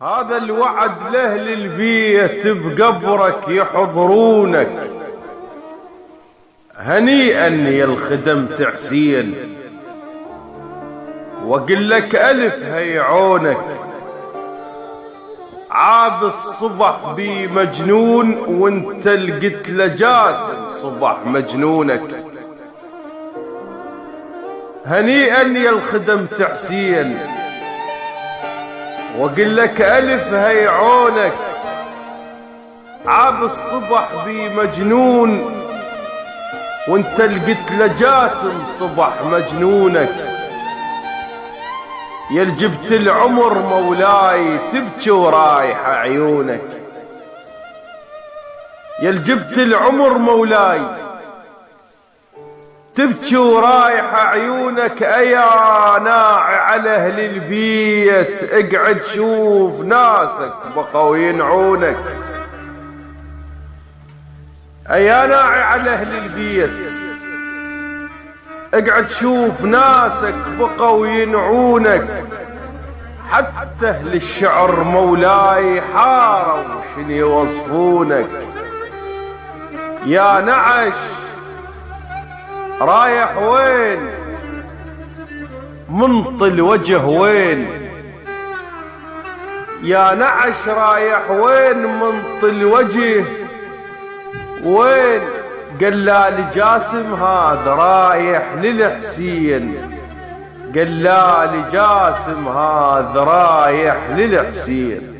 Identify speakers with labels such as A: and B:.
A: هذا الوعد لأهل البيت بقبرك يحضرونك. هنيئا يا الخدمت حسين، واقول لك ألف هيعونك. عاب الصبح بي مجنون وانت لقيت له جاسم صبح مجنونك. هنيئا يا الخدمت حسين، واقول لك ألف هيعونك. عاب الصبح بي مجنون وانت لقيت له جاسم صبح مجنونك. يا جبت العمر مولاي تبكي ورايح عيونك. يا جبت العمر مولاي تبكي ورايح عيونك. ايا ناعي على اهل البيت اقعد شوف ناسك بقوا ينعونك. ايا ناعي على اهل البيت اقعد شوف ناسك بقوا ينعونك. حتى اهل الشعر مولاي حاروا شن يوصفونك. يا نعش رايح وين منط الوجه وين. يا نعش رايح وين منط الوجه وين. قلال جاسم هذا رايح للحسين. قلال جاسم هذا رايح للحسين.